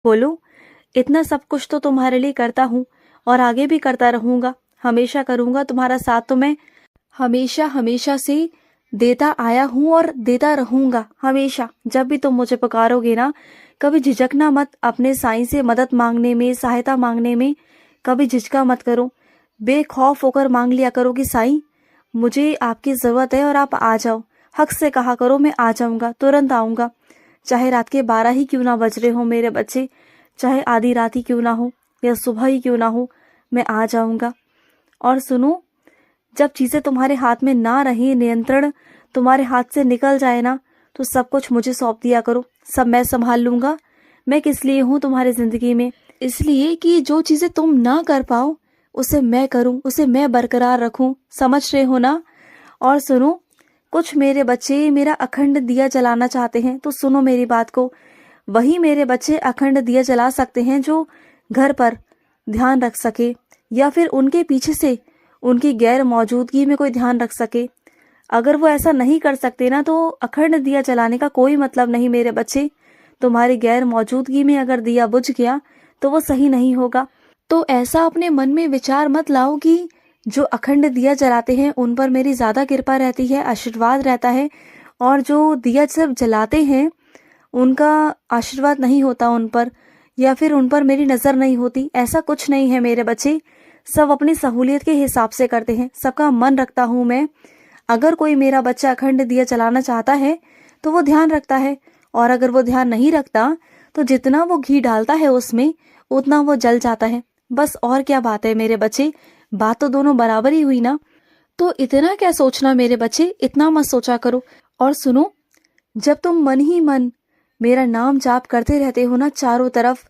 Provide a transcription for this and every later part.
बोलूं, इतना सब कुछ तो तुम्हारे लिए करता हूँ और आगे भी करता रहूंगा, हमेशा करूंगा। तुम्हारा साथ तो मैं हमेशा हमेशा से देता आया हूँ और देता रहूंगा हमेशा। जब भी तुम मुझे पुकारोगे ना, कभी झिझकना मत, अपने साईं से मदद मांगने में, सहायता मांगने में कभी झिझका मत करो। बेखौफ होकर मांग लिया करो कि साईं मुझे आपकी जरूरत है और आप आ जाओ। हक से कहा करो मैं आ जाऊंगा, तुरंत आऊंगा। चाहे रात के 12 ही क्यों ना बज रहे हो मेरे बच्चे, चाहे आधी रात ही क्यों ना हो या सुबह ही क्यों ना हो, मैं आ जाऊंगा। और सुनो, जब चीजें तुम्हारे हाथ में ना रही, नियंत्रण तुम्हारे हाथ से निकल जाए ना, तो सब कुछ मुझे सौंप दिया करो, सब मैं संभाल लूंगा। मैं किस लिए हूँ तुम्हारी जिंदगी में? इसलिए कि जो चीजें तुम ना कर पाओ उसे मैं करूं, उसे मैं बरकरार रखूं। समझ रहे हो ना? और सुनो, कुछ मेरे बच्चे मेरा अखंड दिया जलाना चाहते हैं, तो सुनो मेरी बात को। वही मेरे बच्चे अखंड दिया जला सकते हैं जो घर पर ध्यान रख सके, या फिर उनके पीछे से उनकी गैर मौजूदगी में कोई ध्यान रख सके। अगर वो ऐसा नहीं कर सकते ना, तो अखंड दिया जलाने का कोई मतलब नहीं मेरे बच्चे। तुम्हारी गैर मौजूदगी में अगर दिया बुझ गया तो वो सही नहीं होगा। तो ऐसा अपने मन में विचार मत लाओ कि जो अखंड दिया जलाते हैं उन पर मेरी ज्यादा कृपा रहती है, आशीर्वाद रहता है, और जो दिया जब जलाते हैं उनका आशीर्वाद नहीं होता उन पर, या फिर उन पर मेरी नजर नहीं होती। ऐसा कुछ नहीं है मेरे बच्चे। सब अपनी सहूलियत के हिसाब से करते हैं, सबका मन रखता हूं मैं। अगर कोई मेरा बच्चा अखंड दिया जलाना चाहता है तो वो ध्यान रखता है, और अगर वो ध्यान नहीं रखता तो जितना वो घी डालता है उसमें उतना वो जल जाता है। बस और क्या बात है मेरे बच्चे, बात तो दोनों बराबर ही हुई ना। तो इतना क्या सोचना मेरे बच्चे, इतना मत सोचा करो। और सुनो, जब तुम मन ही मन मेरा नाम जाप करते रहते हो ना चारों तरफ,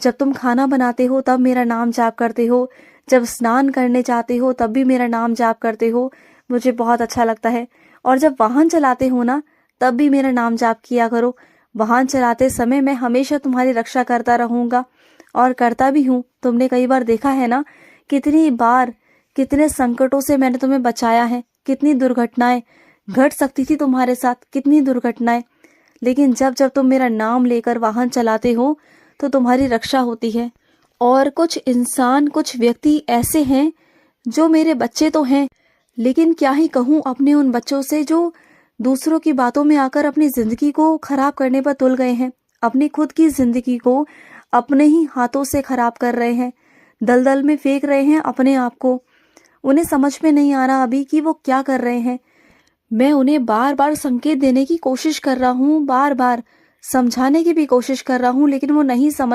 जब तुम खाना बनाते हो तब मेरा नाम जाप करते हो, जब स्नान करने जाते हो तब भी मेरा नाम जाप करते हो, मुझे बहुत अच्छा लगता है। और जब वाहन चलाते हो ना तब भी मेरा नाम जाप किया करो। वाहन चलाते समय मैं हमेशा तुम्हारी रक्षा करता रहूंगा, और करता भी हूँ। तुमने कई बार देखा है ना, कितनी बार कितने संकटों से मैंने तुम्हें बचाया है, कितनी दुर्घटनाएं घट सकती थी तुम्हारे साथ, कितनी दुर्घटनाएं। लेकिन जब जब तुम मेरा नाम लेकर वाहन चलाते हो तो तुम्हारी रक्षा होती है। और कुछ इंसान, कुछ व्यक्ति ऐसे हैं जो मेरे बच्चे तो हैं, लेकिन क्या ही कहूँ अपने उन बच्चों से जो दूसरों की बातों में आकर अपनी जिंदगी को खराब करने पर तुल गए हैं, अपनी खुद की जिंदगी को अपने ही हाथों से खराब कर रहे हैं, दलदल में फेंक रहे हैं अपने आप को। उन्हें समझ में नहीं आ रहा अभी कि वो क्या कर रहे हैं। मैं उन्हें बार बार संकेत देने की कोशिश कर रहा हूँ, बार बार समझाने की भी कोशिश कर रहा हूँ, लेकिन वो नहीं समझ